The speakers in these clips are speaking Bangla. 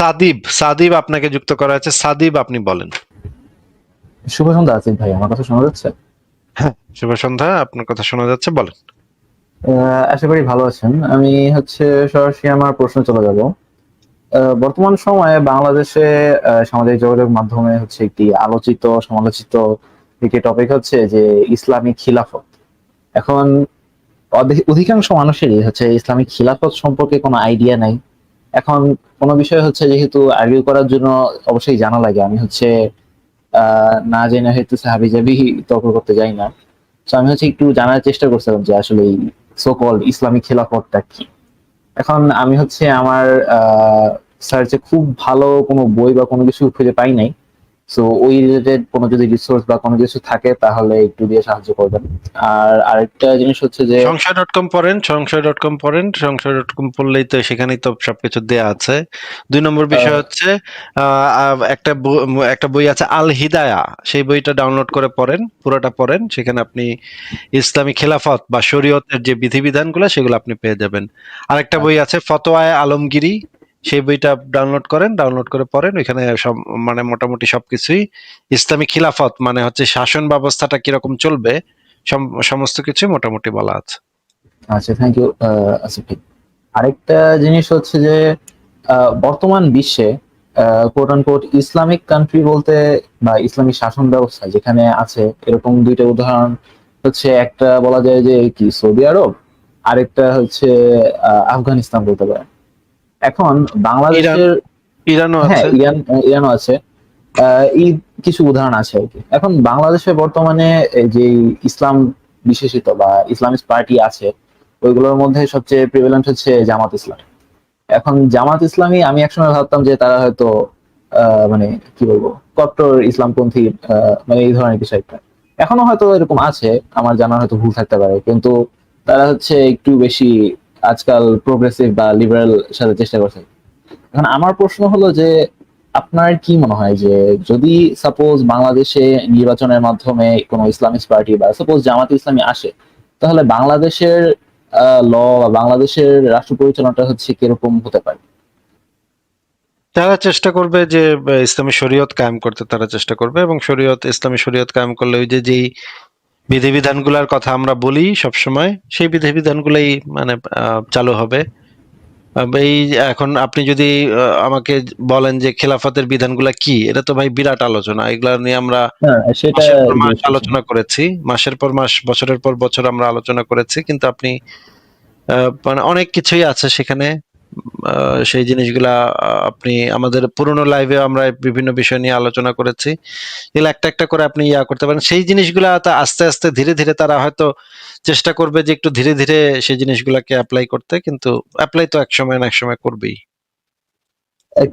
সাদিব, সাদিব আপনাকে যুক্ত করা আছে। সাদিব, আপনি বলেন। শুভ সন্ধ্যা আসিফ ভাই, আমার কথা শোনা যাচ্ছে? হ্যাঁ, শুভ সন্ধ্যা। আপনার কথা শোনা যাচ্ছে, বলেন। আশা করি ভালো আছেন। আমি সরাসরি আমার প্রশ্ন চলে যাব। বর্তমান সময়ে বাংলাদেশে সামাজিক যোগাযোগ মাধ্যমে একটি আলোচিত সমালোচিত একটি টপিক হচ্ছে যে ইসলামিক খিলাফত। এখন অধিকাংশ মানুষেরই ইসলামিক খিলাফত সম্পর্কে কোনো আইডিয়া নাই। এখন কোনো বিষয় যেহেতু আর্গিউ করার জন্য অবশ্যই জানা লাগে, আমি না জেনে হয়তো হাবিজাবি তর্ক করতে যাই না। তো আমি একটু জানার চেষ্টা করছিলাম যে আসলে এই সো কল্ড ইসলামিক খেলাফতটা কি। এখন আমি আমার সার্চে খুব ভালো কোনো বই বা কোনো কিছু খুঁজে পাই নাই। সো ওই রিলেটেড কোনো যদি রিসোর্স বা কোনো কিছু থাকে তাহলে একটু দিয়ে সাহায্য করবেন। আর আরেকটা জিনিস যে সংশয় ডট কম পড়েন, সংশয় ডট কম পড়েন। সংশয় ডট কম পড়লেই তো সেখানেই তো সবকিছু দেয়া আছে। ২ নম্বর বিষয় আহ, হচ্ছে একটা বই আছে আল হিদায়া, সেই বইটা ডাউনলোড করে পড়েন, পুরোটা পড়েন। সেখানে আপনি ইসলামী খেলাফত বা শরীয়তের যে বিধিবিধানগুলো সেগুলো আপনি পেয়ে যাবেন। আরেকটা বই আছে ফতোয়ায়ে আলমগীরি, সেই বইটা ডাউনলোড করেন, ডাউনলোড করে পড়েন। ওইখানে সব মানে মোটামুটি সবকিছুই ইসলামী খিলাফত মানে হচ্ছে শাসন ব্যবস্থাটা কিরকম চলবে সমস্ত কিছু মোটামুটি বলা আছে। আচ্ছা, থ্যাংক ইউ আসিফ ভাই। আরেকটা জিনিস যে বর্তমান বিশ্বে কোট আনকোট ইসলামিক কান্ট্রি বলতে বা ইসলামিক শাসন ব্যবস্থা যেখানে আছে এরকম দুইটা উদাহরণ একটা বলা যায় যে কি সৌদি আরব, আরেকটা আফগানিস্তান বলতে পারেন। এখন ইরান, বাংলাদেশের, ইরানও হ্যাঁ আছে। ইরানও আছে। এই কিছু উদাহরণ আছে আর কি। এখন বাংলাদেশে বর্তমানে এই যে ইসলাম বিশেষিত বা ইসলামিস্ট পার্টি আছে, ওইগুলোর মধ্যে সবচেয়ে প্রিভ্যালেন্ট জামাত ইসলাম। এখন জামাত ইসলামী আমি একসময় ভাবতাম যে তারা হয়তো মানে কি বলবো কট্টর ইসলামপন্থী, মানে এই ধরনের কিছু একটা। এখনো হয়তো এরকম আছে, আমার জানা হয়তো ভুল থাকতে পারে, কিন্তু তারা একটু বেশি আজকাল প্রোগ্রেসিভ বা লিবারেল সাথে চেষ্টা করছে। এখন আমার প্রশ্ন যে আপনার কি মনে হয় যে যদি সাপোজ বাংলাদেশে নির্বাচনের মাধ্যমে কোনো ইসলামিক পার্টি বা সাপোজ জামাত ইসলামী আসে, তাহলে বাংলাদেশের ল বা বাংলাদেশের রাষ্ট্র পরিচালনাটা কিরকম হতে পারে? তারা চেষ্টা করবে যে ইসলামী শরীয়ত কায়েম করতে তারা চেষ্টা করবে, এবং ইসলামী শরীয়ত কায়েম করলে ওই যে যেই বিধিবিধানগুলোর কথা আমরা বলি সবসময়, সেই বিধিবিধানগুলোই মানে চালু হবে। এই এখন আপনি যদি আমাকে বলেন যে খেলাফতের বিধানগুলা কি, এটা তো ভাই বিরাট আলোচনা। এগুলা নিয়ে আমরা হ্যাঁ, সেটা মাসের পর মাস জিজ্ঞেস করছি। আলোচনা করেছি, মাসের পর মাস, বছরের পর বছর আমরা আলোচনা করেছি, কিন্তু আপনি মানে অনেক কিছুই আছে সেখানে। সেই জিনিসগুলা আপনি আমাদের পুরোনো লাইভে আমরা বিভিন্ন বিষয় নিয়ে আলোচনা করেছি। এগুলো একটা একটা করে আপনি করতে পারেন। সেই জিনিসগুলা তা আস্তে আস্তে ধীরে ধীরে তারা হয়তো চেষ্টা করবে যে একটু ধীরে ধীরে সেই জিনিসগুলাকে অ্যাপ্লাই করতে, কিন্তু অ্যাপ্লাই তো এক সময় না এক সময় করবেই।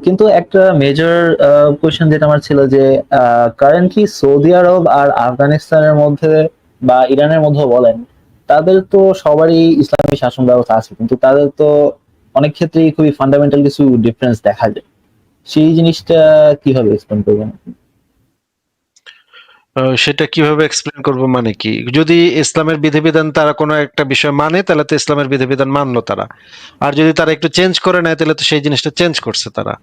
কিন্তু একটা মেজর কোয়েশ্চেন যেটা আমার ছিল যে কারেন্টলি সৌদি আরব আর আফগানিস্তানের মধ্যে বা ইরানের মধ্যে বলেন, তাদের তো সবারই ইসলামী শাসন ব্যবস্থা আছে, কিন্তু তাদের তো অনেক ক্ষেত্রেই খুবই ফান্ডামেন্টাল কিছু ডিফারেন্স দেখা যায়। সেই জিনিসটা কিভাবে এক্সপ্লেন করবেন? সেটা কিভাবে এক্সপ্লেন করব মানে কি? যদি ইসলামের বিধিবিধান তারা কোনো একটা বিষয় মানে, তাহলে তো ইসলামের বিধিবিধান মানলো তারা। আর যদি তারা একটু চেঞ্জ করে নেয়, তাহলে তো সেই জিনিসটা চেঞ্জ করছে তারা।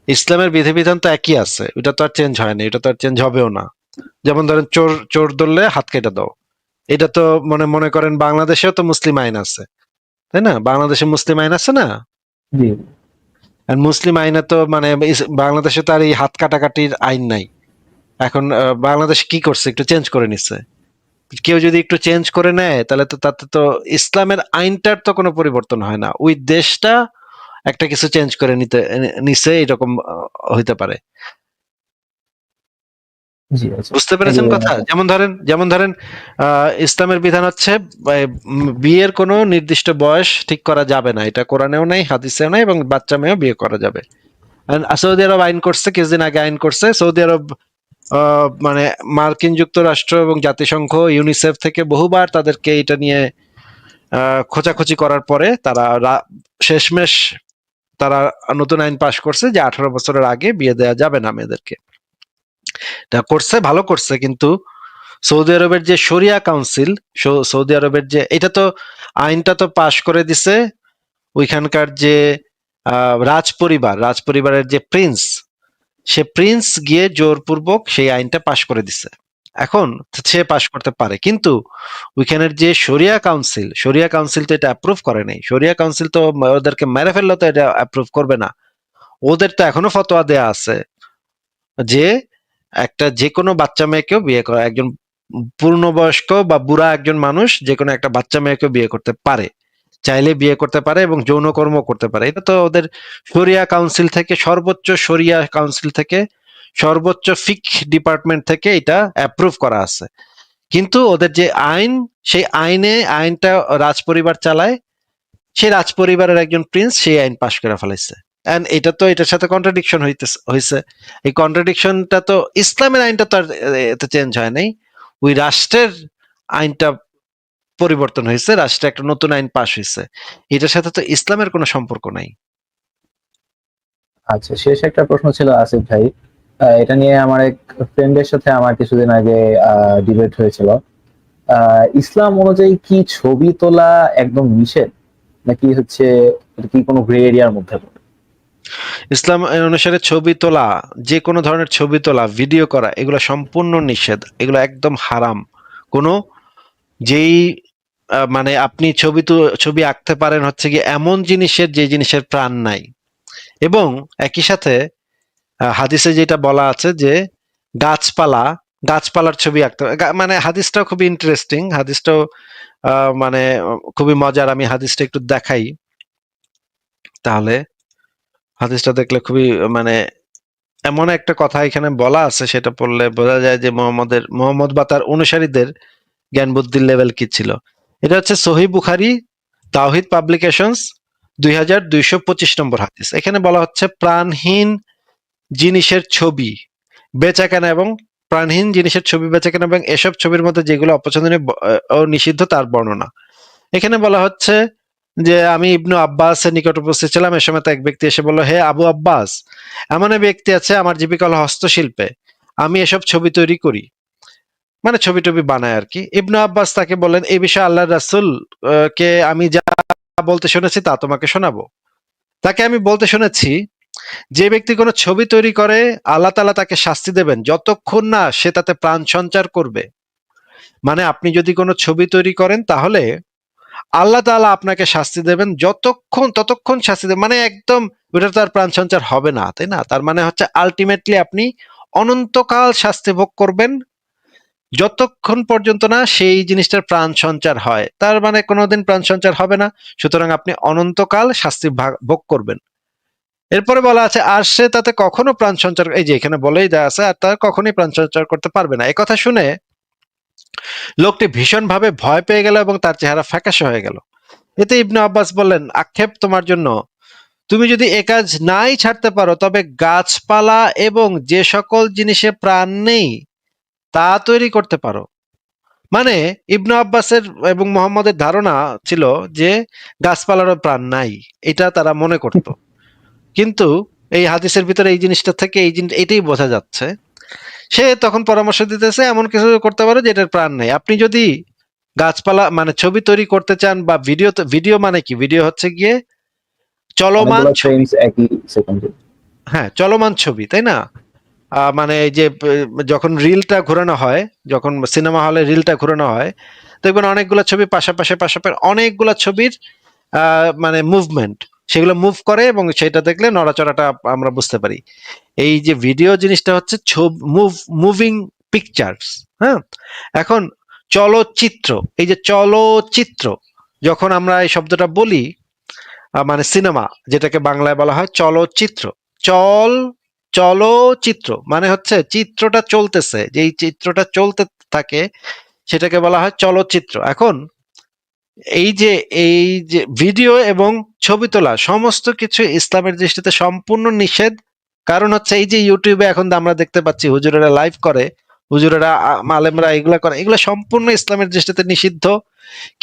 ইসলামের বিধিবিধান তো একই আছে, ওটা তো আর চেঞ্জ হয়নি, এটা তো আর চেঞ্জ হবেও না। যেমন ধরেন চোর চোর ধরলে হাত কেটে দাও, এটা তো মনে মনে করেন বাংলাদেশেও তো মুসলিম আইন আছে, তাই না? বাংলাদেশে মুসলিম আইন আছে না? জি। আর মুসলিম আইনে তো মানে বাংলাদেশে তো আর এই হাত কাটাকাটির আইন নাই। এখন বাংলাদেশ কি করছে, একটু চেঞ্জ করে নিচ্ছে। কেউ যদি একটু চেঞ্জ করে নেয়, তাহলে তো তাতে তো ইসলামের আইনটার তো কোনো পরিবর্তন হয় না, ওই দেশটা একটা কিছু চেঞ্জ করে নিছে, এরকম হইতে পারে। জি, আচ্ছা, বুঝতে থ্যাংক ইউ পেরেছেন ভেরি কথা? মাচ। যেমন ধরেন ইসলামের বিধান হচ্ছে বিয়ের কোনো নির্দিষ্ট বয়স ঠিক করা যাবে না, এটা কোরআনেও নাই, হাদিসেও নাই, এবং বাচ্চা মেয়েও বিয়ে করা যাবে। And সৌদি আরব আইন করছে, কিছুদিন আগে আইন করছে। সৌদি আরব মানে মার্কিন যুক্তরাষ্ট্র এবং জাতিসংঘ, ইউনিসেফ থেকে বহুবার তাদেরকে এটা নিয়ে খোঁচাখুচি করার পরে তারা শেষমেশ তারা নতুন আইন পাশ করছে যে 18 বছরের আগে বিয়ে দেওয়া যাবে না মেয়েদেরকে। এটা করছে, ভালো করছে, কিন্তু সৌদি আরবের যে শরিয়া কাউন্সিল, সৌদি আরবের যে এটা তো আইনটা তো পাশ করে দিছে ওইখানকার যে রাজ পরিবারের যে প্রিন্স, সে প্রিন্স গিয়ে জোরপূর্বক সেই আইনটা পাশ করে দিছে। এখন সে পাশ করতে পারে, কিন্তু ওইখানের যে শরিয়া কাউন্সিল তো এটা অ্যাপ্রুভ করে নাই। শরিয়া কাউন্সিল তো ওদেরকে মেরে ফেললে তো এটা অ্যাপ্রুভ করবে না। ওদের তো এখনো ফতোয়া দেয়া আছে যে একটা যে কোনো বাচ্চা মেয়েকেও বিয়ে করা, একজন পূর্ণবয়স্ক বা বুড়া একজন মানুষ যে কোনো একটা বাচ্চা মেয়েকেও বিয়ে করতে পারে, চাইলে বিয়ে করতে পারে এবং যৌনকর্ম করতে পারে। এটা তো ওদের শরিয়া কাউন্সিল থেকে সর্বোচ্চ ফিক ডিপার্টমেন্ট থেকে এটা অ্যাপ্রুভ করা আছে। কিন্তু ওদের যে আইন, সেই আইনটা রাজপরিবার চালায়। সেই রাজপরিবারের একজন প্রিন্স সেই আইন পাশ করে ফেলাইছে। এন্ড এটা তো এটার সাথে কন্ট্রাডিকশন হইছে। এই কন্ট্রাডিকশনটা তো, ইসলামের আইনটা তো আর এতে চেঞ্জ হয় নাই, ওই রাষ্ট্রের আইনটা পরিবর্তন হয়েছে, রাষ্ট্রে একটা নতুন আইন পাশ হয়েছে। এটার সাথে তো ইসলামের কোনো সম্পর্ক নাই। আচ্ছা, শেষ একটা প্রশ্ন ছিল আসিফ ভাই। এটা নিয়ে আমার এক ফ্রেন্ডের সাথে আমার কিছুদিন আগে ডিবেট হয়েছিল। ইসলাম অনুযায়ী কি ছবি তোলা একদম নিষেধ, নাকি হচ্ছে এটা কি কোনো গ্রে এরিয়ার মধ্যে পড়ে? ইসলাম অনুসারে ছবি তোলা, যে কোনো ধরনের ছবি তোলা, ভিডিও করা, এগুলো সম্পূর্ণ নিষেধ, এগুলো একদম হারাম। কোনো যেই মানে আপনি ছবি আঁকতে পারেন হচ্ছে কি এমন জিনিসের যে জিনিসের প্রাণ নাই। এবং একই সাথে হাদিসে যেটা বলা আছে যে গাছপালার ছবি আঁকতে, মানে হাদিসটাও খুবই ইন্টারেস্টিং, হাদিসটাও মানে খুবই মজার। আমি হাদিসটা একটু দেখাই, তাহলে হাদিসটা দেখলে খুবই মানে এমন একটা কথা এখানে বলা আছে, সেটা পড়লে বোঝা যায় যে মোহাম্মদ বা তার অনুসারীদের জ্ঞান বুদ্ধির লেভেল কি ছিল। এটা হচ্ছে সহিহ বুখারী, তাওহিদ পাবলিকেশনস, 2225 নম্বর হাদিস। এখানে বলা হচ্ছে প্রাণহীন জিনিসের ছবি বেচাকেনা এবং প্রাণহীন জিনিসের ছবি বেচাকেনা এবং এসব ছবির মধ্যে যেগুলো অপছন্দনীয় ও নিষিদ্ধ তার বর্ণনা। এখানে বলা হচ্ছে যে আমি ইবনু আব্বাসের নিকট উপস্থিত ছিলাম, এ সময় এক ব্যক্তি এসে বলল, হে আবু আব্বাস, এমন এক ব্যক্তি আছে, আমার জীবিকা হলো হস্তশিল্পে, আমি এসব ছবি তৈরি করি, মানে ছবি টবি বানায় আর কি। ইবনু আব্বাস তাকে বললেন, এই বিষয়ে আল্লাহ রাসূল কে আমি যা বলতে শুনেছি তা তোমাকে শোনাবো। তাকে আমি বলতে শুনেছি, যে ব্যক্তি কোনো ছবি তৈরি করে আল্লাহ তাআলা তাকে শাস্তি দেবেন যতক্ষণ না সে তাতে প্রাণ সঞ্চার করবে। মানে আপনি যদি কোনো ছবি তৈরি করেন, তাহলে আল্লাহ তাআলা আপনাকে শাস্তি দেবেন ততক্ষণ শাস্তি দেবেন, মানে একদম ওটা তো আর প্রাণ সঞ্চার হবে না, তাই না? তার মানে হচ্ছে আলটিমেটলি আপনি অনন্তকাল শাস্তি ভোগ করবেন যতক্ষণ পর্যন্ত না সেই জিনিসটার প্রাণ সঞ্চার হয়। তার মানে কোনোদিন প্রাণ সঞ্চার হবে না, সুতরাং আপনি অনন্তকাল শাস্তি ভোগ করবেন। এরপরে বলা আছে, আর সে তাতে কখনো প্রাণ সঞ্চার, এই যে এখানে বলেই দেয়া আছে, আর তার কখনোই প্রাণ সঞ্চার করতে পারবে না। একথা শুনে লোকটি ভীষণভাবে ভয় পেয়ে গেল এবং তার চেহারা ফ্যাকাশে হয়ে গেল। এতে ইবনে আব্বাস বললেন, আক্ষেপ তোমার জন্য, তুমি যদি এ কাজ নাই ছাড়তে পারো, তবে গাছপালা এবং যে সকল জিনিসে প্রাণ নেই তা তৈরি করতে পারো। মানে ইবনে আব্বাসের এবং মুহাম্মদের ধারণা ছিল যে গাছপালারও প্রাণ নাই, এটা তারা মনে করত। কিন্তু এই হাদিসের ভিতরে এই জিনিসটা থেকে এটাই বোঝা যাচ্ছে। সে তখন পরামর্শ দিতেছে, এমন কিছু করতে পারো যেটার প্রাণ নেই। আপনি যদি গাছপালা মানে ছবি তৈরি করতে চান, বা ভিডিও মানে কি, ভিডিও হচ্ছে গিয়ে চলমান অনেকগুলো ছবি। ফ্রেমস একই সেকেন্ডে। হ্যাঁ, চলমান ছবি, তাই না? মানে এই যে যখন রিলটা ঘোরানো হয়, যখন সিনেমা হলে রিলটা ঘোরানো হয়, দেখবেন অনেকগুলো ছবি পাশাপাশি অনেকগুলো ছবির মানে মুভমেন্ট, সেগুলো মুভ করে এবং সেটা দেখলে নড়াচড়াটা আমরা বুঝতে পারি। এই যে ভিডিও জিনিসটা হচ্ছে মুভিং পিকচার্স। হ্যাঁ, এখন চলচ্চিত্র, এই যে চলচ্চিত্র, যখন আমরা এই শব্দটা বলি, মানে সিনেমা যেটাকে বাংলায় বলা হয় চলচ্চিত্র, চল চলচ্চিত্র মানে হচ্ছে চিত্রটা চলতেছে, যেই চিত্রটা চলতে থাকে সেটাকে বলা হয় চলচ্চিত্র। এখন এই যে এই যে ভিডিও এবং ছবি তোলা সমস্ত কিছু ইসলামের দৃষ্টিতে সম্পূর্ণ নিষেধ। কারণ হচ্ছে এই যে ইউটিউবে এখন আমরা দেখতে পাচ্ছি হুজুরেরা লাইভ করে, হুজুরেরা মালেমরা এগুলা করে, এগুলো সম্পূর্ণ ইসলামের দৃষ্টিতে নিষিদ্ধ।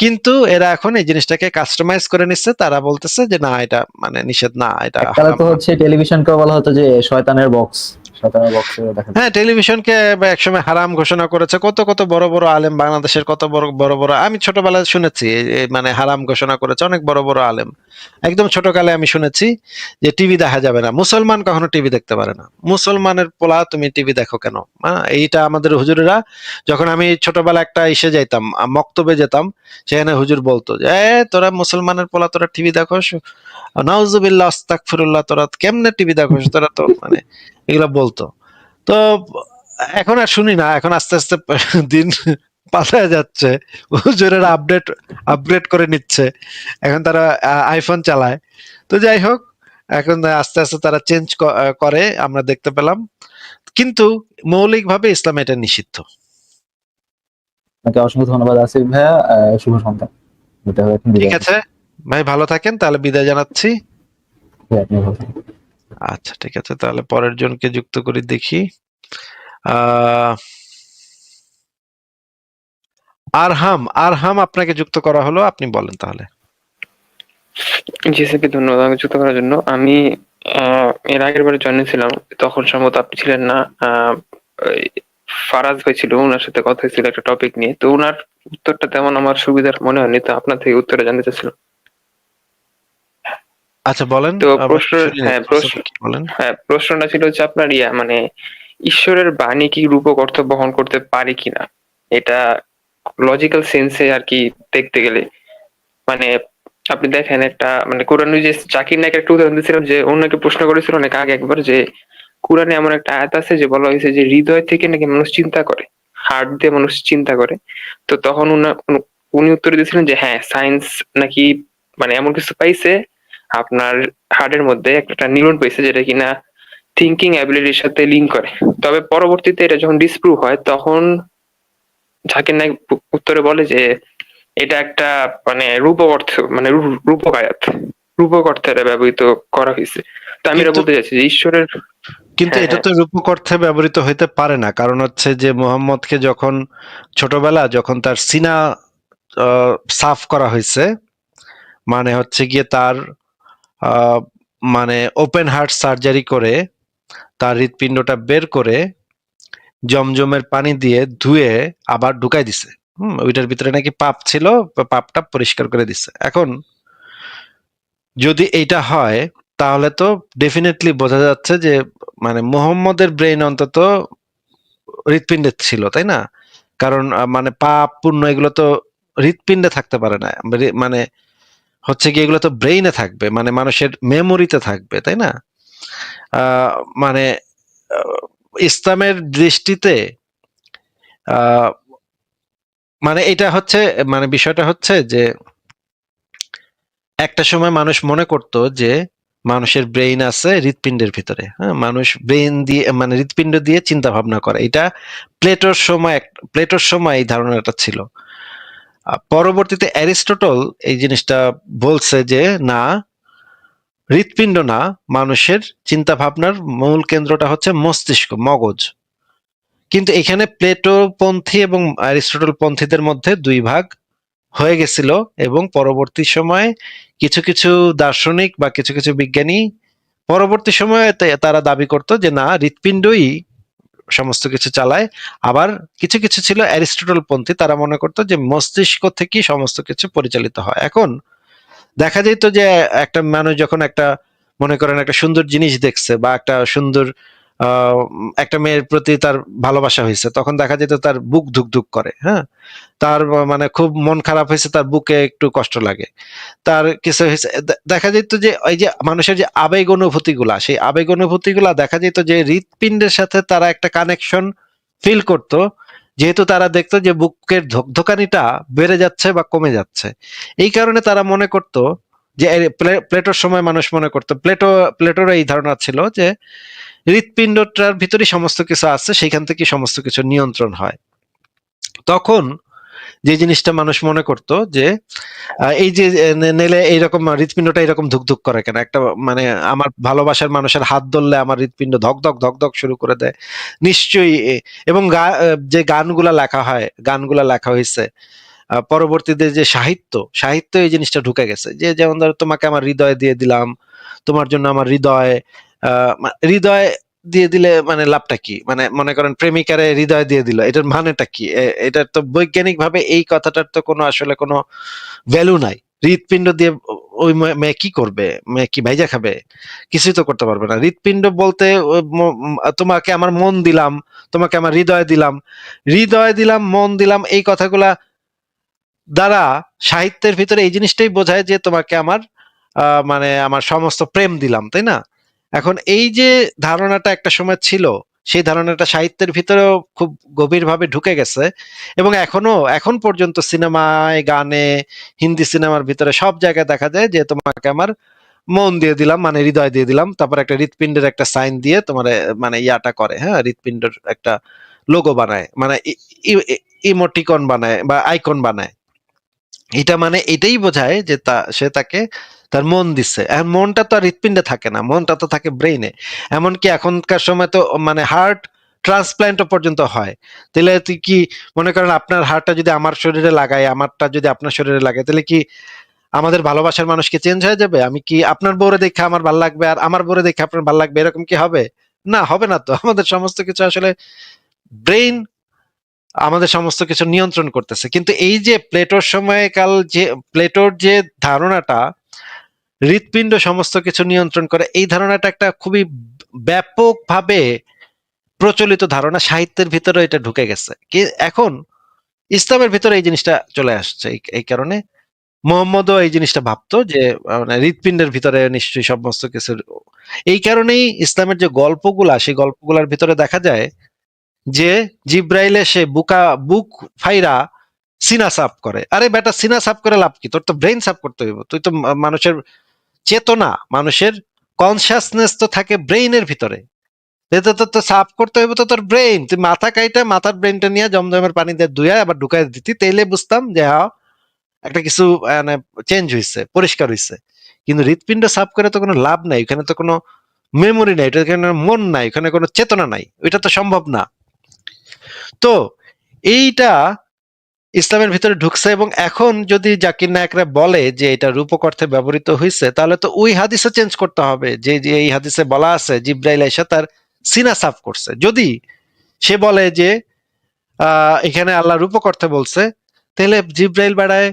কিন্তু এরা এখন এই জিনিসটাকে কাস্টমাইজ করে নিচ্ছে, তারা বলতেছে যে না এটা মানে নিষেধ না, এটা এককালে হারাম তো না। হচ্ছে টেলিভিশনকে বলা হতো যে শয়তানের বক্স, সাতারা বক্সে দেখা যায়। হ্যাঁ, টেলিভিশনকে একসময় হারাম ঘোষণা করেছে কত কত বড় বড় আলেম, বাংলাদেশের কত বড় বড় বড়, আমি ছোটবেলায় শুনেছি মানে হারাম ঘোষণা করেছে অনেক বড় বড় আলেম। একদম ছোটকালে আমি শুনেছি যে টিভি দেখা যাবে না, মুসলমান কখনো টিভি দেখতে পারে না, মুসলমানের পোলা তুমি টিভি দেখো কেন? এইটা আমাদের হুজুরেরা, যখন আমি ছোটবেলা একটা ইসে যাইতাম, মক্তবে যেতাম, সেখানে হুজুর বলতো যে তোরা মুসলমানের পোলা তোরা টিভি দেখো, নাউজুবিল্লাহ আস্তাগফিরুল্লাহ, তোরা কেমনে টিভি দেখো, তোরা তো মানে এগুলা বলতো। তো এখন আর শুনি না, এখন আস্তে আস্তে দিন পাল্টায় যাচ্ছে, হুজুরেরা আপগ্রেড করে নিচ্ছে, এখন তারা আইফোন চালায়। তো যাই হোক, এখন আস্তে আস্তে তারা চেঞ্জ করে আমরা দেখতে পেলাম, কিন্তু মৌলিকভাবে ইসলাম এটা নিষিদ্ধ। আপনাকে অসংখ্য ধন্যবাদ আসিফ ভাইয়া। শুভ সন্ধ্যা। এটা হলো এখন ঠিক বিদায়। আছে ভাই, ভালো থাকেন, তাহলে বিদায় জানাচ্ছি। আপনি ভালো থাকবেন। আচ্ছা ঠিক আছে, তাহলে পরের জনকে যুক্ত করি, দেখি। আহ আরহাম আপনাকে যুক্ত করা হলো, আপনি বলেন তাহলে। জি স্যারকে ধন্যবাদ আমাকে যুক্ত করার জন্য। আমি এর আগের বারে জয়েন ছিলাম, তখন সম্ভবত আপনি ছিলেন না। ওই ফারাজ ভাই ছিল, ওনার সাথে কথা হয়েছিল একটা টপিক নিয়ে, তো ওনার উত্তরটা তেমন আমার সুবিধার মনে হয়নি, তো আপনার থেকে উত্তরটা জানতে চাচ্ছিলাম। আচ্ছা বলেন, তো আবার প্রশ্ন, শুনিনি হ্যাঁ তো, প্রশ্ন, কি বলেন? হ্যাঁ প্রশ্নটা ছিল হচ্ছে আপনার মানে ঈশ্বরের বাণী কি রূপক অর্থ বহন করতে পারে কিনা, এটা লজিক্যাল সেন্সে আর কি দেখতে গেলে। মানে আপনি দেখেন একটা মানে কোরআন, যে জাকির নায়কের একটা উদাহরণ দিয়েছিলাম, যে অন্যকে প্রশ্ন করেছিল অনেক আগে একবার, যে কোরআনে এমন একটা আয়াত আছে যে বলা হয়েছে যে হৃদয় থেকে নাকি মানুষ চিন্তা করে, হার্ট দিয়ে মানুষ চিন্তা করে। তো তখন উনি উত্তর দিয়েছিলেন যে হ্যাঁ, সায়েন্স নাকি মানে এমন কিছু পাইছে আপনার হার্টের মধ্যে একটা নিউরন পাইছে যেটা কিনা থিঙ্কিং অ্যাবিলিটির সাথে লিঙ্ক করে। তবে পরবর্তীতে এটা যখন ডিসপ্রুভ হয়, তখন জাকির নায়ক উত্তরে বলে যে এটা একটা মানে রূপক অর্থ, মানে রূপক আয়াত, রূপক অর্থে এটা ব্যবহৃত করা হয়েছে। তো আমি এটা কিন্তু বলতে চাচ্ছি যে ঈশ্বরের, কিন্তু হ্যাঁ এটা হ্যাঁ তো রূপক অর্থে ব্যবহৃত হইতে পারে না, কারণ হচ্ছে যে মুহাম্মদকে যখন ছোটবেলা যখন তার সিনা সাফ করা হয়েছে, মানে হচ্ছে গিয়ে তার আহ, মানে ওপেন হার্ট সার্জারি করে তার হৃৎপিণ্ডটা বের করে জমজমের পানি দিয়ে ধুয়ে আবার ঢুকাই দিছে। ওইটার ভিতরে নাকি পাপ ছিল, পাপটা পরিষ্কার করে দিছে। এখন যদি এইটা হয়, তাহলে তো ডেফিনেটলি বোঝা যাচ্ছে যে মানে মোহাম্মদের ব্রেইন অন্তত হৃৎপিণ্ডে ছিল, তাই না? কারণ মানে পাপ পুণ্য এগুলো তো হৃৎপিণ্ডে থাকতে পারে না, মানে হচ্ছে কি এগুলো তো ব্রেইনে থাকবে, মানে মানুষের মেমোরিতে থাকবে, তাই না? আহ, মানে আহ, ইসলামের দৃষ্টিতে আহ, মানে এটা হচ্ছে, মানে বিষয়টা হচ্ছে যে একটা সময় মানুষ মনে করতো যে মানুষের ব্রেইন আছে হৃৎপিণ্ডের ভিতরে, হ্যাঁ, মানুষ ব্রেইন দিয়ে মানে হৃৎপিণ্ড দিয়ে চিন্তা ভাবনা করে, এটা প্লেটোর সময় এই ধারণাটা ছিল। পরবর্তীতে অ্যারিস্টটল এই জিনিসটা বলছে যে না, হৃৎপিণ্ড না, মানুষের চিন্তা ভাবনার মূল কেন্দ্রটা হচ্ছে মস্তিষ্ক, মগজ। কিন্তু এখানে প্লেটোপন্থী এবং অ্যারিস্টটল পন্থীদের মধ্যে দুই ভাগ হয়ে গেছিল, এবং পরবর্তী সময়ে কিছু কিছু দার্শনিক বা কিছু কিছু বিজ্ঞানী পরবর্তী সময়ে তারা দাবি করতো যে না, হৃৎপিণ্ডই সমস্ত কিছু চালায়। আবার কিছু কিছু ছিল অ্যারিস্টটল পন্থী, তারা মনে করতো যে মস্তিষ্ক থেকেই সমস্ত কিছু পরিচালিত হয়। এখন দেখা যেত যে একটা মানুষ যখন একটা, মনে করেন একটা সুন্দর জিনিস দেখছে বা একটা সুন্দর একটা মেয়ের প্রতি তার ভালোবাসা হয়েছে, তখন দেখা যেত তার বুক ধুক ধুক করে, হ্যাঁ, তার মানে খুব মন খারাপ হয়েছে, তার বুকে একটু কষ্ট লাগে, তার কিছু হয়েছে, দেখা যেত যে ওই যে মানুষের যে আবেগ অনুভূতি গুলা, সেই আবেগ অনুভূতি গুলা দেখা যেত যে হৃৎপিণ্ডের সাথে তারা একটা কানেকশন ফিল করতো, যেহেতু তারা দেখতো যে বুকের ধকধকানিটা বেড়ে যাচ্ছে বা কমে যাচ্ছে। এই কারণে তারা মনে করতো যে প্লেটোর সময় মানুষ মনে করতো, প্লেটোর এই ধারণা ছিল যে হৃৎপিণ্ডটার ভিতরে সমস্ত কিছু আছে, সেখান থেকে সমস্ত কিছু নিয়ন্ত্রণ হয়। তখন যে জিনিসটা মানুষ মনে করতো যে এই যে নেলে এইরকম হৃৎপিণ্ডটা এরকম ধুকধুক করে কেন, একটা মানে আমার ভালোবাসার মানুষের হাত ধরলে আমার হৃৎপিণ্ড ধকধক ধকধক শুরু করে দেয় নিশ্চয়ই। এবং যে গানগুলা লেখা হয়েছে পরবর্তীতে, যে সাহিত্য এই জিনিসটা ঢুকে গেছে, যে যেমন ধরো তোমাকে আমার হৃদয় দিয়ে দিলাম, তোমার জন্য আমার হৃদয়, হৃদয় দিয়ে দিলে মানে লাভটা কি? মানে মনে করেন প্রেমিকারে হৃদয় দিয়ে দিল, এটার মানেটা কি? এটার তো বৈজ্ঞানিক ভাবে এই কথাটার তো কোনো আসলে কোনো ভ্যালু নাই। হৃৎপিণ্ড দিয়ে ওই মেয়ে কি করবে? মেয়ে কি ভাইজা খাবে? কিছুই তো করতে পারবে না। হৃৎপিণ্ড বলতে তোমাকে আমার মন দিলাম, তোমাকে আমার হৃদয় দিলাম, হৃদয় দিলাম, মন দিলাম, এই কথাগুলা দ্বারা সাহিত্যের ভিতরে এই জিনিসটাই বোঝায় যে তোমাকে আমার মানে আমার সমস্ত প্রেম দিলাম, তাই না? এখন এই যে ধারণাটা একটা সময় ছিল, সেই ধারণাটা সাহিত্যের ভিতরেও খুব গভীরভাবে ঢুকে গেছে এবং এখন পর্যন্ত সিনেমায়, গানে, হিন্দি সিনেমার ভিতরে সব জায়গায় দেখা যায় যে তোমাকে আমার মন দিয়ে দিলাম, মানে হৃদয় দিয়ে দিলাম, তারপর একটা হৃৎপিণ্ডের একটা সাইন দিয়ে তোমার মানে ইয়াটা করে, হ্যাঁ, হৃৎপিণ্ডের একটা লোগো বানায়, মানে ইমোটিকন বানায় বা আইকন বানায়। এটা মানে এটাই বোঝায় যে সে তাকে তার মন দিচ্ছে। এখন মনটা তো আর হৃৎপিণ্ডে থাকে না, মনটা তো থাকে ব্রেইনে। এমনকি এখনকার সময় তো মানে হার্ট ট্রান্সপ্ল্যান্টও পর্যন্ত হয়। তাহলে তুই কি মনে করেন আপনার হার্টটা যদি আমার শরীরে লাগাই, আমারটা যদি আপনার শরীরে লাগাই, তাহলে কি আমাদের ভালোবাসার মানুষ কি চেঞ্জ হয়ে যাবে? আমি কি আপনার বউরে দেখে আমার ভাল লাগবে আর আমার বউরে দেখে আপনার ভাল লাগবে, এরকম কি হবে? না, হবে না তো। আমাদের সমস্ত কিছু আসলে ব্রেইন আমাদের সমস্ত কিছু নিয়ন্ত্রণ করতেছে। কিন্তু এই যে প্লেটোর সময়কাল, যে প্লেটোর যে ধারণাটা হৃৎপিণ্ড সমস্ত কিছু নিয়ন্ত্রণ করে, এই ধারণাটা একটা খুবই ব্যাপকভাবে প্রচলিত ধারণা, সাহিত্যের ভিতরে এটা ঢুকে গেছে। কি এখন ইসলামের ভিতরে এই জিনিসটা চলে আসছে, এই কারণে মোহাম্মদও এই জিনিসটা ভাবতো যে মানে হৃৎপিণ্ডের ভিতরে নিশ্চয়ই সমস্ত কিছু। এই কারণেই ইসলামের যে গল্পগুলা, সেই গল্পগুলার ভিতরে দেখা যায় যে জিব্রাইল এসে বুক ফাইরা সিনা সাফ করে। আরে বেটা, সিনা সাফ করে লাভ কি? তোর তো ব্রেন সাফ করতে হইব। তুই তো মানুষের চেতনা, মানুষের কনসিয়াসনেস তো থাকে ব্রেইনের ভিতরে। তো সাফ করতে হইব তো তোর ব্রেইন। তুই মাথা কাইটা মাথার ব্রেইনটা নিয়ে জমজমের পানি দিয়ে ধুয়া আবার ঢুকাই দিতি, তাইলে বুঝতাম যে হ্যাঁ একটা কিছু মানে চেঞ্জ হইছে, পরিষ্কার হইছে। কিন্তু হৃৎপিণ্ড সাফ করে তো কোনো লাভ নাই, ওখানে তো কোনো মেমোরি নাই, এখানে মন নাই, ওখানে কোনো চেতনা নাই, ওইটা তো সম্ভব না। তো এইটা ইসলামের ভিতরে ঢুকছে এবং এখন যদি জাকির নায়েকরা বলে যে এটা রূপক অর্থে ব্যবহৃত হয়েছে, তাহলে তো ওই হাদিসে চেঞ্জ করতে হবে যে যে এই হাদিসে বলা আছে জিব্রাইল এসে তার সিনা সাফ করছে। যদি সে বলে যে এখানে আল্লাহ রূপক অর্থে বলছে, তাহলে জিব্রাইল বেড়ায়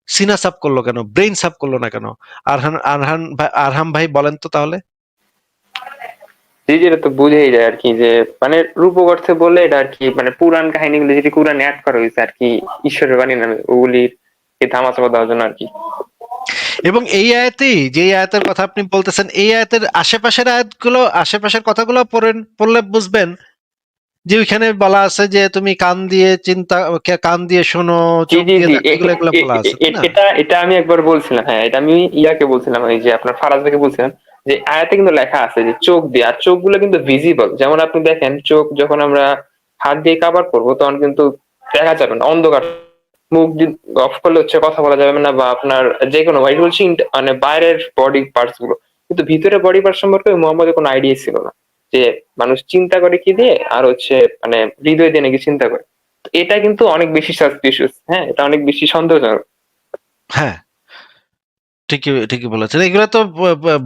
সিনা সাফ করলো কেন, ব্রেইন সাফ করলো না কেন? আরহাম ভাই বলেন তো তাহলে। জি জি, এটা তো বুঝেই যায় আর কি যে মানে রূপক অর্থে বললে এটা আর কি মানে পুরাণ কাহিনীগুলো যেটি কোরআনে অ্যাড করা হয়েছে আর কি ঈশ্বরের বাণী নামে, ওগুলির ধামাচাপা দেওয়ার জন্য আর কি। এবং এই আয়াতেই, যে আয়াতের কথা আপনি বলতেছেন, এই আয়াতের আশেপাশের আয়াতগুলো, আশেপাশের কথাগুলো পড়লে বুঝবেন যে ওইখানে বলা আছে যে তুমি কান দিয়ে শোনো, জি চোখ জি দিয়ে জি, দেখো, এগুলো এগুলো বলা আছে, তাই না? এটা এটা আমি একবার বলছিলাম, হ্যাঁ এটা আমি ইয়াকে বলছিলাম, ওই যে আপনার ফারাজ ভাইকে বলছিলাম যে আয়াতে কিন্তু লেখা আছে যে চোখ দিয়ে, আর চোখগুলো কিন্তু ভিজিবল। যেমন আপনি দেখেন চোখ যখন আমরা হাত দিয়ে কাভার করবো তখন কিন্তু দেখা যাবে না, অন্ধকার। মুখ অফ করলে হচ্ছে কথা বলা যাবে না, বা আপনার যে কোনো এটা হচ্ছে মানে বাইরের বডি পার্টস গুলো, কিন্তু ভিতরে বডি পার্ট সম্পর্কে মোহাম্মদের কোনো আইডিয়া ছিল না যে মানুষ চিন্তা করে কি দিয়ে, আর হচ্ছে মানে হৃদয় দিয়ে নাকি চিন্তা করে। তো এটা কিন্তু অনেক বেশি সাসপিশিয়াস, হ্যাঁ এটা অনেক বেশি সন্দেহজনক। হ্যাঁ, ঠিকই ঠিকই বলেছেন। এগুলো তো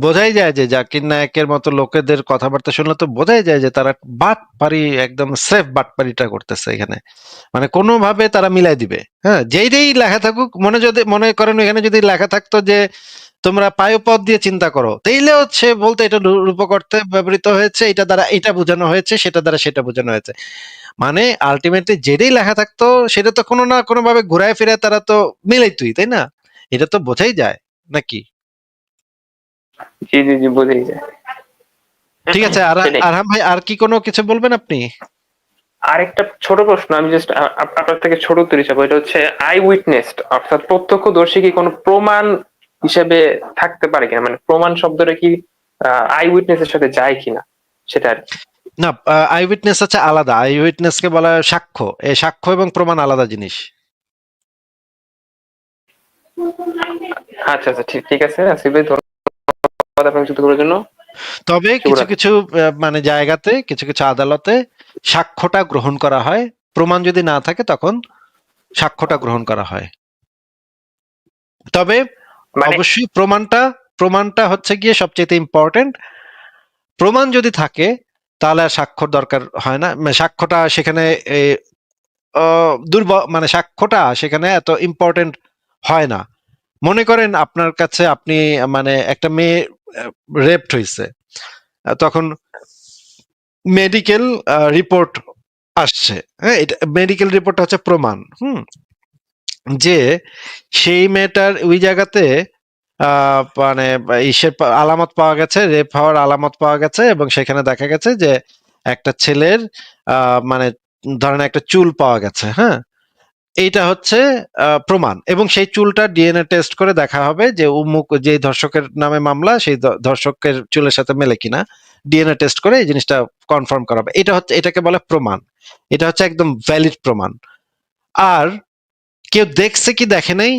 বোঝাই যায় যে জাকির নায়েকের মতো লোকেদের কথাবার্তা শুনলে তো বোঝাই যায় যে তারা বাটপারি, একদম সেফ বাটপারিটা করতেছে এখানে। মানে কোনোভাবে তারা মিলাই দিবে। হ্যাঁ, যেই লেখা থাকুক, মনে করেন এখানে যদি লেখা থাকতো যে তোমরা পায়ুপথ দিয়ে চিন্তা করো, তাইলে হচ্ছে বলতে এটা রূপক অর্থে ব্যবহৃত হয়েছে, এটা দ্বারা এটা বোঝানো হয়েছে, সেটা দ্বারা সেটা বোঝানো হয়েছে। মানে আলটিমেটলি যেটাই লেখা থাকতো সেটা তো কোনো না কোনো ভাবে ঘুরায় ফিরে তারা তো মিলাইতই, তাই না? এটা তো বোঝাই যায় নাকি? জি জি জি, বোঝাই যায়। ঠিক আছে। সেটাই। আরহাম ভাই, আর কি কোনো কিছু বলবেন আপনি? আরেকটা ছোট প্রশ্ন, আমি জাস্ট আপনার থেকে ছোট উত্তর হিসাবে, এটা হচ্ছে আই উইটনেস অর্থাৎ প্রত্যক্ষদর্শী কি কোনো প্রমাণ হিসেবে থাকতে পারে কিনা, মানে প্রমাণ শব্দটা কি আই উইটনেস এর সাথে যায় কিনা, সেটা আর কি। না, আই উইটনেস হচ্ছে আলাদা। আই উইটনেস কে বলা হয় সাক্ষ্য। এই সাক্ষ্য এবং প্রমাণ আলাদা জিনিস। আচ্ছা আচ্ছা, ঠিক ঠিক আছে আসিফ ভাই, ধন্যবাদ আপনাকে যুক্ত করার জন্য। তবে কিছু শুভরাত্রি। কিছু মানে জায়গাতে, কিছু কিছু আদালতে সাক্ষ্যটা গ্রহণ করা হয়। প্রমাণ যদি না থাকে তখন সাক্ষ্যটা গ্রহণ করা হয়। তবে মানে অবশ্যই প্রমাণটা প্রমাণটা হচ্ছে গিয়ে সবচেয়ে ইম্পর্টেন্ট। প্রমাণ যদি থাকে তাহলে আর সাক্ষ্যর দরকার হয় না, মানে সাক্ষ্যটা সেখানে দুর্বল, মানে সাক্ষ্যটা সেখানে এত ইম্পর্টেন্ট হয় না। মনে করেন আপনার কাছে আপনি মানে একটা মেয়ে রেপড হয়েছে, তখন মেডিকেল রিপোর্ট আসছে, হ্যাঁ, এটা মেডিকেল রিপোর্ট হচ্ছে প্রমাণ, যে সেই মেয়েটার ওই জায়গাতে মানে ইসের আলামত পাওয়া গেছে, রেপ হওয়ার আলামত পাওয়া গেছে, এবং সেখানে দেখা গেছে যে একটা ছেলের মানে ধরেন একটা চুল পাওয়া গেছে, হ্যাঁ, এইটা হচ্ছে প্রমাণ, এবং সেই চুলটা ডিএনএ টেস্ট করে দেখা হবে যে উমুক যে ধর্ষকের নামে মামলা সেই ধর্ষকের চুলের সাথে মেলে কিনা, ডিএনএ টেস্ট করে এই জিনিসটা কনফার্ম করা হবে। এটা হচ্ছে, এটাকে বলে প্রমাণ, এটা হচ্ছে একদম ভ্যালিড প্রমাণ। আর কেউ দেখছে কি দেখে নাই,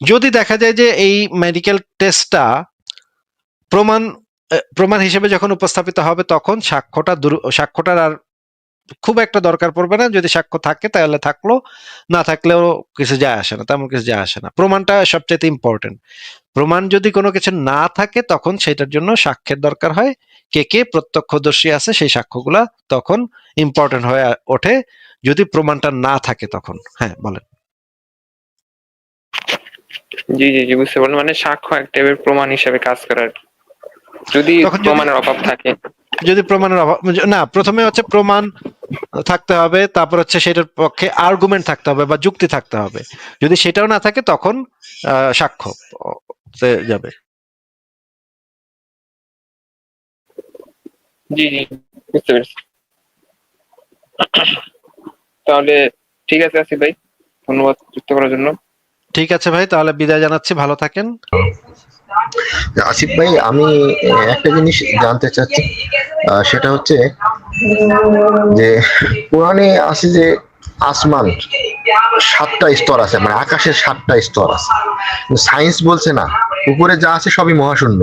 যদি দেখা যায় যে এই মেডিকেল টেস্টটা প্রমাণ প্রমাণ হিসেবে যখন উপস্থাপিত হবে, তখন সাক্ষ্যটার আর খুব একটা দরকার পড়বে না। যদি সাক্ষ্য থাকে তাহলে থাকলো, না থাকলেও কিছু যায় আসে না, তেমন কিছু যায় আসে না। প্রমাণটা সবচেয়ে ইম্পর্টেন্ট। প্রমাণ যদি কোনো কিছু না থাকে তখন সেটার জন্য সাক্ষ্যের দরকার হয়। কে কে প্রত্যক্ষদর্শী আছে সেই সাক্ষ্যগুলা তখন ইম্পর্টেন্ট হয়ে ওঠে, যদি প্রমাণটা না থাকে তখন। হ্যাঁ, বলেন। জি জি জি, বুঝতে পারলাম। মানে সাক্ষ্য এক টাইপের প্রমাণ হিসেবে কাজ করার, যদি তখন প্রমাণের অভাব থাকে। যদি প্রমাণের অভাব না, প্রথমে হচ্ছে প্রমাণ থাকতে হবে, তারপর হচ্ছে সেটার পক্ষে আর্গুমেন্ট থাকতে হবে বা যুক্তি থাকতে হবে। যদি সেটাও না থাকে তখন সাক্ষ্য যাবে। জি জি, বুঝতে পেরেছি। তাহলে ঠিক আছে আসিফ ভাই, ধন্যবাদ যুক্ত করার জন্য। ঠিক আছে ভাই, তাহলে বিদায় জানাচ্ছি, ভালো থাকেন। আসিফ ভাই, আমি একটা জিনিস জানতে চাচ্ছি, সেটা হচ্ছে যে কোরআনে আছে যে আসমান 7টা স্তর আছে, মানে আকাশের 7টা স্তর আছে। সায়েন্স বলছে না উপরে যা আছে সবই মহাশূন্য।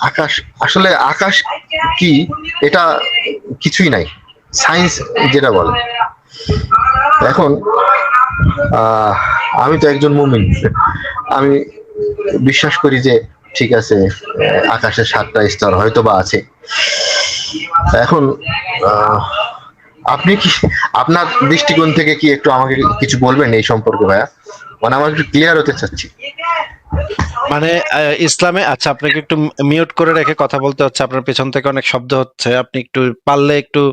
আকাশ, আসলে আকাশ কি, এটা কিছুই নাই, সায়েন্স যেটা বলে। এখন আহ আমি তো একজন মুমিন, আমি বিশ্বাস করি যে ঠিক আছে, আকাশের 7টা স্তর হয়তো বা আছে। এখন আপনি কি, আপনার দৃষ্টিকোণ থেকে কি একটু আমাকে কিছু বলবেন এই সম্পর্কে ভাইয়া? মানে আমার একটু ক্লিয়ার হতে চাচ্ছি। মানে ইসলামে, আচ্ছা আপনাকে একটু মিউট করে রেখে কথা বলতে হচ্ছে, আপনার পেছন থেকে অনেক শব্দ হচ্ছে, আপনি একটু পারলে একটু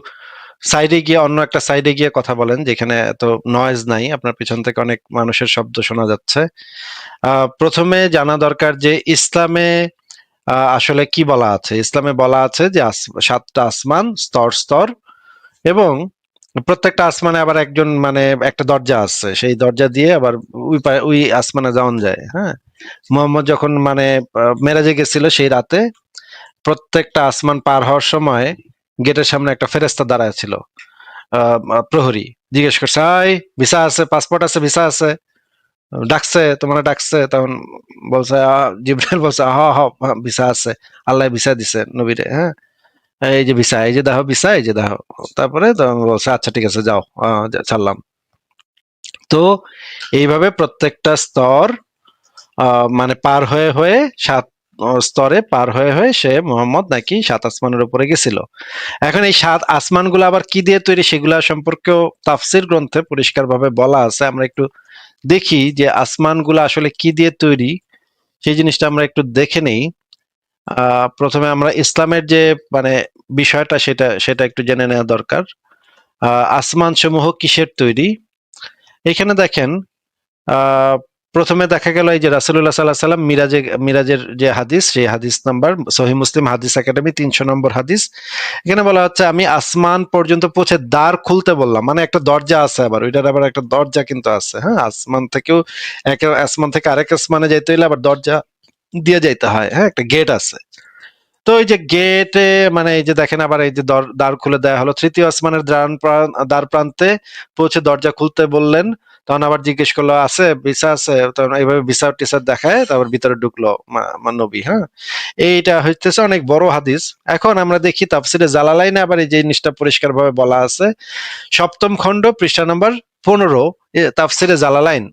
সাইডে গিয়ে, অন্য একটা সাইডে গিয়ে কথা বলেন যেখানে এত নয়েজ নাই, আপনার পিছন থেকে অনেক মানুষের শব্দ শোনা যাচ্ছে। প্রথমে জানা দরকার যে ইসলামে আসলে কি বলা আছে। ইসলামে বলা আছে যে 7টা আসমান, স্তর স্তর, এবং প্রত্যেকটা আসমানে আবার একজন, মানে একটা দরজা আছে, সেই দরজা দিয়ে আবার ওই আসমানে যাওয়া যায়। হ্যাঁ, মোহাম্মদ যখন মানে মেরাজে গেছিল সেই রাতে, প্রত্যেকটা আসমান পার হওয়ার সময় গেটের সামনে একটা ফেরেস্তা দাঁড়ায় ছিল, প্রহরী। জিজ্ঞেস করছে, আই ভিসা আছে, পাসপোর্ট আছে, ভিসা আছে? ডাকছে, তোমার ডাকছে, তখন বলছে জিব্রাইল বলছে, হ হ ভিসা আছে, আল্লাহ ভিসা দিছে নবীরে। হ্যাঁ, এই যে ভিসা, এই যে দেখো ভিসা, এই যে দেখো। তারপরে তখন বলছে আচ্ছা ঠিক আছে যাও, ছাড়লাম। তো এইভাবে প্রত্যেকটা স্তর মানে পার হয়ে হয়ে, 7 স্তরে পার হয়ে হয়ে সে মোহাম্মদ নাকি 7 আসমানের উপরে গেছিল। এখন এই 7 আসমানগুলো আবার কি দিয়ে তৈরি সেগুলা সম্পর্কেও তাফসির গ্রন্থে পরিষ্কারভাবে বলা আছে। আমরা একটু দেখি যে আসমানগুলো আসলে কি দিয়ে তৈরি, সেই জিনিসটা আমরা একটু দেখে নেই। প্রথমে আমরা ইসলামের যে মানে বিষয়টা সেটা সেটা একটু জেনে নেওয়া দরকার। আসমান সমূহ কিসের তৈরি? এখানে দেখেন, আহ প্রথমে দেখা গেল এই যে রাসূলুল্লাহ সাল্লাল্লাহু আলাইহি সাল্লাম মিরাজের যে হাদিস, সেই হাদিস নাম্বার সহিহ মুসলিম হাদিস একাডেমি 300 নম্বর হাদিস। এখানে বলা হচ্ছে আমি আসমান পর্যন্ত পৌঁছে দ্বার খুলতে বললাম, মানে একটা দরজা আছে, আবার ওইটার আবার একটা দরজা কিন্তু আছে। হ্যাঁ, আসমান থেকেও আসমান থেকে আরেক আসমানে যাইতে হইলে আবার দরজা দিয়ে যাইতে হয়। হ্যাঁ, একটা গেট আছে। তো এই যে গেটে, মানে এই যে দেখেন আবার এই যে দ্বার খুলে দেওয়া হলো, তৃতীয় আসমানের দ্বার প্রান্তে পৌঁছে দরজা খুলতে বললেন। তখন আবার জিজ্ঞেস করলো আছে ভিসা আছে, তখন এইভাবে ভিসা টিসা দেখায় তারপর ভিতরে ঢুকলো আমার নবী। হ্যাঁ, এইটা হইতেছে অনেক বড় হাদিস। এখন আমরা দেখি তাফসিরে জালালাইনে আবার এই জিনিসটা পরিষ্কার ভাবে বলা আছে, 7ম খণ্ড পৃষ্ঠা নাম্বার 15, তাফসিরে জালালাইন।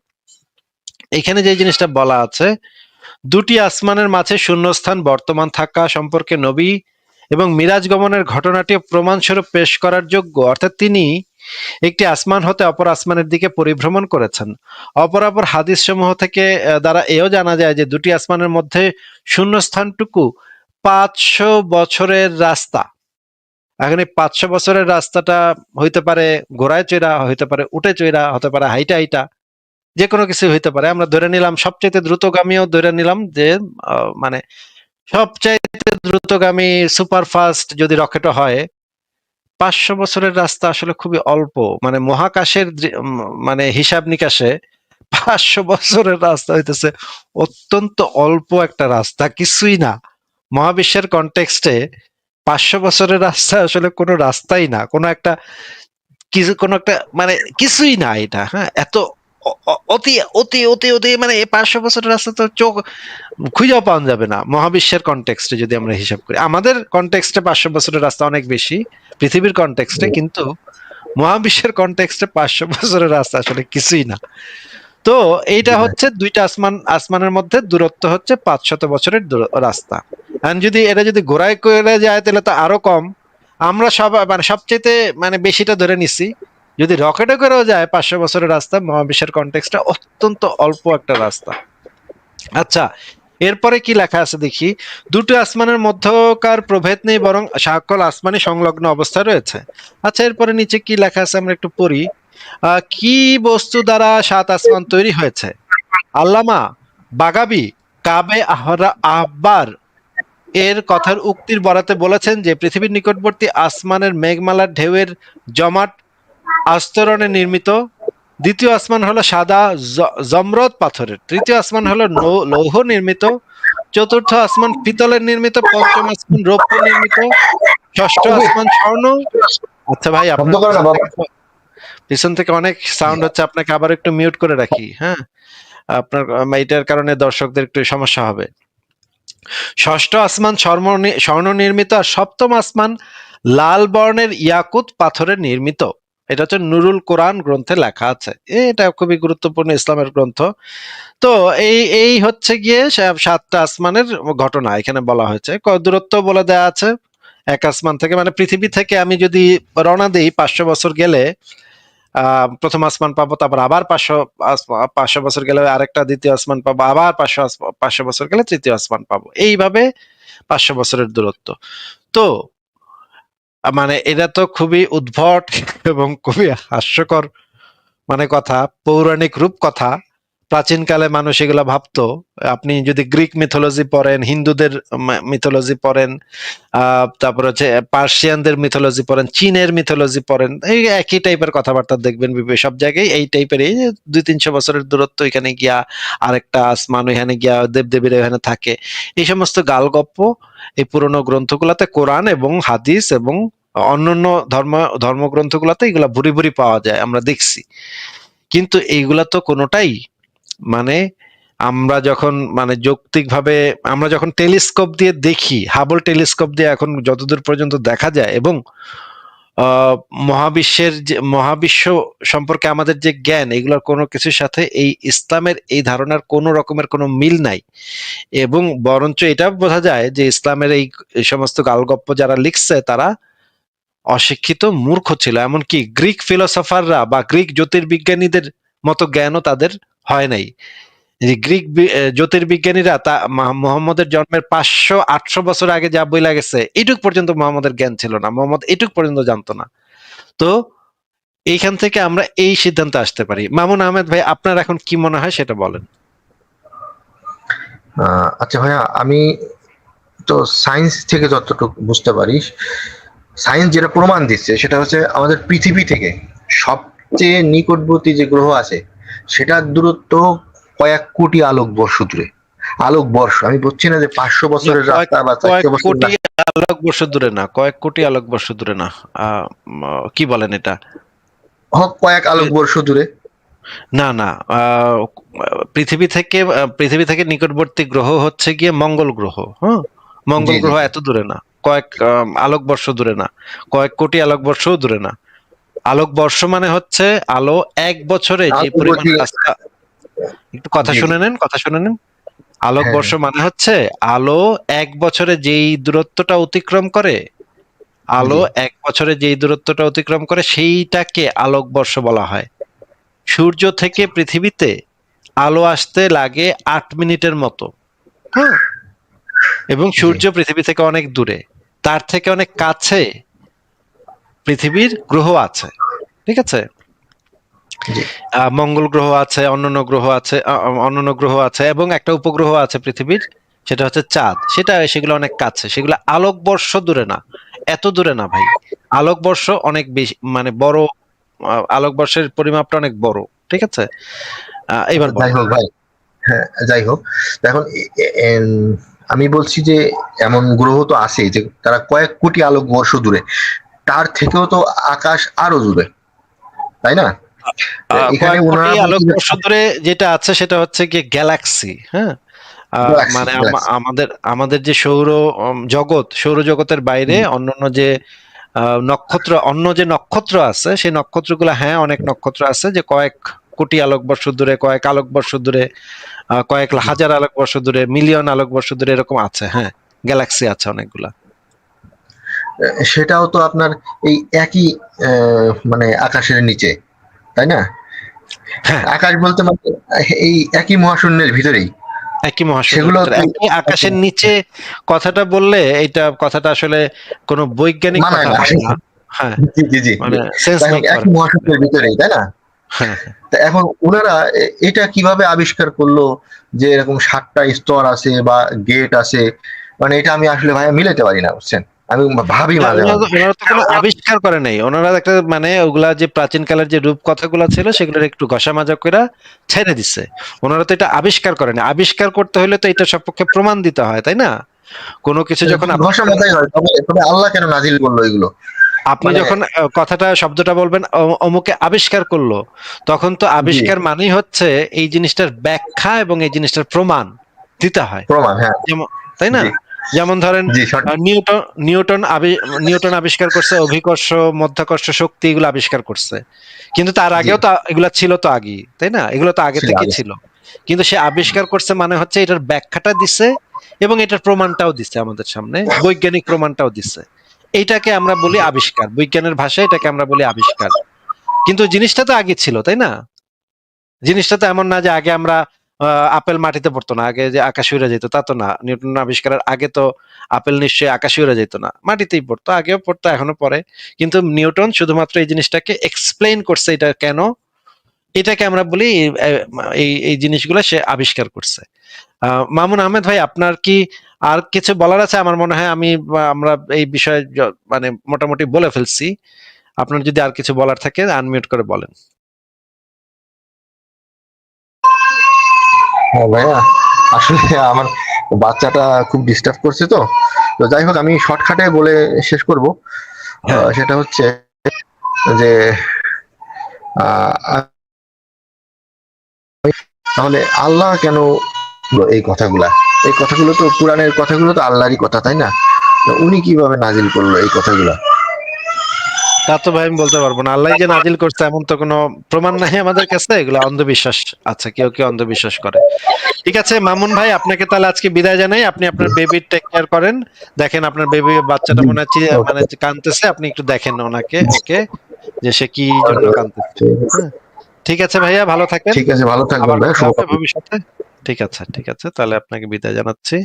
এখানে যে জিনিসটা বলা আছে, 2টি আসমানের মাঝে শূন্যস্থান বর্তমান থাকা সম্পর্কে নবী এবং মিরাজ গমনের ঘটনাটি প্রমাণস্বরূপ পেশ করার যোগ্য, অর্থাৎ তিনি একটি আসমান হতে অপর আসমানের দিকে পরিভ্রমণ করেছেন। অপরাপর হাদিস সমূহ থেকে দ্বারা এও জানা যায় যে দুটি আসমানের মধ্যে শূন্যস্থানটুকু 500 বছরের রাস্তা। এখন এই 500 বছরের রাস্তাটা হইতে পারে ঘোড়ায় চড়া, হইতে পারে উটে চড়া, হতে পারে হাইটা হাইটা, যে কোনো কিছু হইতে পারে। আমরা ধরে নিলাম সবচেয়ে দ্রুতগামীও ধরে নিলাম যে মানে সবচাইতে দ্রুতগামী সুপারফাস্ট যদি রকেটও হয়, 500 বছরের রাস্তা আসলে খুবই অল্প। মানে মহাকাশের মানে হিসাব নিকাশে 500 বছরের রাস্তা হইতেছে অত্যন্ত অল্প একটা রাস্তা, কিছুই না। মহাবিশ্বের কনটেক্সটে 500 বছরের রাস্তা আসলে কোনো রাস্তাই না, কোনো একটা কিছু, কোনো একটা মানে কিছুই না এটা। হ্যাঁ, এত অতি অতি অতি অতি মানে 500 বছরের রাস্তা তো চোখ খুঁজেও পাওয়া যাবে না মহাবিশ্বের কনটেক্সটে যদি আমরা হিসাব করি। আমাদের কনটেক্সটে 500 বছরের রাস্তা অনেক বেশি পৃথিবীর কনটেক্সটে, কিন্তু মহাবিশ্বের কনটেক্সটে 500 বছরের রাস্তা আসলে কিছুই না। তো এইটা হচ্ছে দুইটা আসমানের মধ্যে দূরত্ব হচ্ছে 500 বছরের রাস্তা। যদি এটা যদি ঘোড়ায় করে যায় তাহলে তো আরো কম। আমরা সব মানে সবচেয়ে মানে বেশিটা ধরে নিছি। যদি রকেটে করেও যায় 500 বছরের রাস্তা, মহাবিশ্বের কনটেক্সটে অত্যন্ত অল্প একটা রাস্তা। আচ্ছা, এরপরে কি লেখা আছে দেখি। দুটো আসমানের মধ্যকার প্রভেদ নেই, বরং সকল আসমানই সংলগ্ন অবস্থায় রয়েছে। আচ্ছা, এরপরে নিচে কি লেখা আছে আমরা একটু পড়ি। কি বস্তু দ্বারা 7 আসমান তৈরি হয়েছে? আল্লামা বাগাবি কাবে আহবার এর কথার উক্তির বরাতে বলেছেন যে পৃথিবীর নিকটবর্তী আসমানের মেঘমালার ঢেউয়ের জমাট আস্তরণে নির্মিত। দ্বিতীয় আসমান হলো সাদা জমরদ পাথরের। তৃতীয় আসমান হলো লৌহ নির্মিত। চতুর্থ আসমান পিতলের নির্মিত। পঞ্চম আসমান রৌপ্য নির্মিত। ষষ্ঠ আসমান স্বর্ণ। আচ্ছা ভাই, পিছন থেকে অনেক সাউন্ড হচ্ছে, আপনাকে আবার একটু মিউট করে রাখি। হ্যাঁ, আপনার এটার কারণে দর্শকদের একটু সমস্যা হবে। ষষ্ঠ আসমান স্বর্ণ নির্মিত, আর সপ্তম আসমান লাল বর্ণের ইয়াকুত পাথরের নির্মিত। এটা হচ্ছে নুরুল কোরআন গ্রন্থে লেখা আছে। এটা খুবই গুরুত্বপূর্ণ ইসলামের গ্রন্থ। তো এই হচ্ছে গিয়ে 7টা আসমানের ঘটনা এখানে বলা হয়েছে। দূরত্ব বলে দেওয়া আছে এক আসমান থেকে, মানে পৃথিবী থেকে আমি যদি রওনা দিই 500 বছর গেলে প্রথম আসমান পাবো, তারপর আবার 500 বছর গেলে আরেকটা দ্বিতীয় আসমান পাবো, আবার 500 বছর গেলে তৃতীয় আসমান পাবো, এইভাবে 500 বছরের দূরত্ব। তো মানে এটা তো খুবই উদ্ভট এবং খুবই হাস্যকর মানে কথা, পৌরাণিক রূপ কথা। প্রাচীনকালে মানুষ এগুলা ভাবতো। আপনি যদি গ্রিক মিথোলজি পড়েন, হিন্দুদের মিথোলজি পড়েন, তারপর হচ্ছে পার্সিয়ানদের মিথোলজি পড়েন, চীনের মিথোলজি পড়েন, এই একই টাইপের কথাবার্তা দেখবেন সব জায়গায় এই টাইপের। এই 200-300 বছরের দূরত্ব, এখানে গিয়া আরেকটা আসমান, এখানে গিয়া দেবদেবীরা এখানে থাকে, এই সমস্ত গালগপ্প এই পুরোনো গ্রন্থগুলাতে, কোরআন এবং হাদিস এবং অন্যান্য ধর্মগ্রন্থগুলাতে এগুলা ভুরি ভুরি পাওয়া যায়, আমরা দেখছি। কিন্তু এইগুলা তো কোনোটাই মানে আমরা যখন মানে যৌক্তিকভাবে আমরা যখন টেলিস্কোপ দিয়ে দেখি, হাবল টেলিস্কোপ দিয়ে এখন যতদূর পর্যন্ত দেখা যায়, এবং মহাবিশ্বের যে মহাবিশ্ব সম্পর্কে আমাদের যে জ্ঞান, এগুলোর কোনো কিছুর সাথে এই ইসলামের এই ধারণার কোনো রকমের কোনো মিল নাই। এবং বরঞ্চ এটা বোঝা যায় যে ইসলামের এই সমস্ত গালগপ্প যারা লিখছে তারা অশিক্ষিত মূর্খ ছিল। এমনকি গ্রিক ফিলোসফাররা বা গ্রিক জ্যোতির্বিজ্ঞানীদের মতো জ্ঞানও তাদের হয় নাই। গ্রিক জ্যোতির্বিজ্ঞানীরা মোহাম্মদের জন্মের 500-800 বছর আগে যা বইলা গেছে, এইটুক পর্যন্ত মোহাম্মদের জ্ঞান ছিল না, মোহাম্মদ এইটুক পর্যন্ত জানতো না। তো এইখান থেকে আমরা এই সিদ্ধান্তে আসতে পারি। মামুন আহমেদ ভাই, আপনার এখন কি মনে হয় সেটা বলেন। আচ্ছা ভাইয়া, আমি তো সায়েন্স থেকে যতটুকু বুঝতে পারি, সায়েন্স যেটা প্রমাণ দিচ্ছে সেটা হচ্ছে আমাদের পৃথিবী থেকে সবচেয়ে নিকটবর্তী যে গ্রহ আছে সেটার দূরত্ব কয়েক কোটি আলোকবর্ষ দূরে। আলোকবর্ষ, আমি বলছি না যে 500 বছরের রাস্তা বা 400 বছরের কোটি আলোকবর্ষ দূরে না, কয়েক কোটি আলোকবর্ষ দূরে না। কি বলেন এটা? কয়েক আলোকবর্ষ দূরে না না, পৃথিবী থেকে নিকটবর্তী গ্রহ হচ্ছে গিয়ে মঙ্গল গ্রহ। হ্যাঁ, মঙ্গল গ্রহ এত দূরে না, কয়েক আলোকবর্ষ দূরে না, কয়েক কোটি আলোকবর্ষও দূরে না। আলোকবর্ষ মানে হচ্ছে আলো এক বছরে যে পরিমাণ রাস্তা। একটু কথা শুনে নেন। আলোকবর্ষ মানে হচ্ছে আলো 1 বছরে যেই দূরত্বটা অতিক্রম করে, আলো জি। 1 বছরে যেই দূরত্বটা অতিক্রম করে সেইটাকে আলোকবর্ষ বলা হয়। সূর্য থেকে পৃথিবীতে আলো আসতে লাগে 8 মিনিটের মতো। হ্যাঁ, এবং জি। সূর্য পৃথিবী থেকে অনেক দূরে। তার থেকে অনেক কাছে পৃথিবীর গ্রহ আছে। ঠিক আছে? জি। মঙ্গল গ্রহ আছে, অন্যান্য গ্রহ আছে, অন্যান্য গ্রহ আছে এবং একটা উপগ্রহ আছে পৃথিবীর, সেটা হচ্ছে চাঁদ। সেগুলো অনেক কাছে, সেগুলো আলোকবর্ষ দূরে না, এত দূরে না ভাই। আলোকবর্ষ অনেক বেশি, মানে বড়, আলোকবর্ষের পরিমাপটা অনেক বড়। ঠিক আছে? এবার আচ্ছা, যাই বলেন। হোক ভাই। হ্যাঁ, যাই হোক। এখন আমি বলছি যে এমন গ্রহ তো আছে যে তারা কয়েক কোটি আলোকবর্ষ দূরে, তার থেকেও তো আকাশ আরো দূরে, তাই না? এখানে কয়েক কোটি ওনারা বলছে যে আলোকবর্ষ দূরে যেটা আছে সেটা হচ্ছে গিয়ে গ্যালাক্সি। হ্যাঁ, গ্যালাক্সি, মানে গ্যালাক্সি। আমাদের আমাদের যে সৌরজগতের বাইরে অন্যান্য যে নক্ষত্র, অন্য যে নক্ষত্র আছে, সেই নক্ষত্রগুলো, হ্যাঁ অনেক নক্ষত্র আছে যে কয়েক কোটি আলোকবর্ষ দূরে, কয়েক আলোকবর্ষ দূরে, কয়েক হাজার আলোকবর্ষ দূরে, মিলিয়ন আলোকবর্ষ দূরে, এরকম আছে। হ্যাঁ, গ্যালাক্সি আছে অনেকগুলা। সেটাও তো আপনার এই একই মানে আকাশের নিচে, তাই না? হ্যাঁ, আকাশ বলতে মানে এই একই মহাশূন্যের ভিতরেই একই মহাশূন্যের সেগুলো ভিতরে, তো একই আকাশের নিচে। কথাটা বললে কথাটা আসলে কোনো বৈজ্ঞানিক মানায় কথা না। হয় না। হ্যাঁ, জি, জি, জি। মানে সেন্স যাই হোক, মেক করে একই না আসলে। মহাশূন্যের ভিতরেই, তাই না? হ্যাঁ, হ্যাঁ। তা এখন ওনারা এটা কিভাবে আবিষ্কার করলো যে এরকম 7টা স্তর আছে বা গেট আছে? মানে এটা আমি আসলে ভাইয়া মিলাতে পারি না, বুঝছেন? আমি ভাবি না, মাঝে ওনারা মাঝে। ওনারা তো কোনো আবিষ্কার করে নাই। ওনারা একটা, মানে ওগুলা যে প্রাচীন কালের যে রূপকথাগুলো ছিল সেগুলোর একটু ঘষা মাজা করে ছেড়ে দিছে। ওনারা তো এটা আবিষ্কার করে না। আবিষ্কার করতে হলে তো এটা সপক্ষে প্রমাণ দিতে হয়, তাই না? কোনো কিছু যখন ঘষা আবিষ্কার, মাথায় হয়, তবে তবে আল্লাহ কেন নাজিল করলো এগুলো? আপনি মানে যখন শব্দটা বলবেন অমুকে আবিষ্কার করলো, তখন তো জি, আবিষ্কার মানেই হচ্ছে এই জিনিসটার ব্যাখ্যা এবং এই জিনিসটার প্রমাণ দিতে হয়। প্রমাণ, হ্যাঁ। যেমন, তাই না? জি, যেমন ধরেন, জি, সঠিক। নিউটন নিউটন আবি- নিউটন আবিষ্কার করছে অভিকর্ষ, মধ্যাকর্ষ শক্তি, এগুলো আবিষ্কার করছে। কিন্তু তার জি, আগেও তো এগুলা ছিল তো আগেই, তাই না? এগুলো তো আগে ছিল থেকে আগে। ছিল। কিন্তু সে আবিষ্কার করছে মানে হচ্ছে এটার ব্যাখ্যাটা দিছে এবং এটার প্রমাণটাও দিছে আমাদের সামনে, বৈজ্ঞানিক প্রমাণটাও দিছে। এইটাকে আমরা বলি আবিষ্কার, বিজ্ঞানের ভাষায় এটাকে আমরা বলি আবিষ্কার। কিন্তু জিনিসটা তো আগে ছিল, তাই না? জিনিসটা তো এমন না যে আগে আমরা আপেল মাটিতে পড়তো না, আগে যে আকাশে উড়ে যেত, তা তো না। নিউটন আবিষ্কারের আগে তো আপেল নিশ্চয়ই আকাশে উড়ে যেত না, মাটিতেই পড়তো, আগেও পড়তো, এখনো পড়ে। কিন্তু নিউটন শুধুমাত্র এই জিনিসটাকে এক্সপ্লেইন করছে, এটা কেন, এটাকে আমরা বলি এই এই জিনিসগুলো সে আবিষ্কার করছে। মামুন আহমেদ ভাই, আপনার কি আর কিছু বলার আছে? আমার মনে হয় আমরা এই বিষয়ে মানে মোটামুটি বলে ফেলছি। আপনার যদি আর কিছু বলার থাকে আনমিউট করে বলেন। হ্যাঁ ভাইয়া, আসলে আমার বাচ্চাটা খুব ডিস্টার্ব করছে তো। তো যাই হোক, আমি শর্টকাটে বলে শেষ করব। হ্যাঁ, সেটা হচ্ছে যে আহ, তাহলে আল্লাহ কেন এই কথাগুলা, এই কথাগুলো তো কোরআনের কথাগুলো তো আল্লাহরই কথা, তাই না? তো উনি কিভাবে নাজিল করলো এই কথাগুলা? তা তো ভাই আমি বলতে পারবো না। আল্লাহ যে নাজিল করছে এমন তো কোনো প্রমাণ নাই আমাদের কাছে। এগুলো অন্ধবিশ্বাস আছে, কেউ কেউ অন্ধবিশ্বাস করে। ঠিক আছে মামুন ভাই, আপনাকে তাহলে আজকে বিদায় জানাই। আপনি আপনার বেবির টেক কেয়ার করেন। দেখেন আপনার বাচ্চাটা মনে হচ্ছে মানে ওকে, যে কাঁদতেছে, আপনি একটু দেখেন ওনাকে, ওকে, যে সে কি জন্য কাঁদতেছে। হ্যাঁ, ঠিক আছে ভাইয়া, ভালো থাকেন। ঠিক আছে, ভালো থাকবেন আবার ভাই, কথা হবে শুভকামনা। ভবিষ্যতে। ঠিক আছে, ঠিক আছে, তাহলে আপনাকে বিদায় জানাচ্ছি।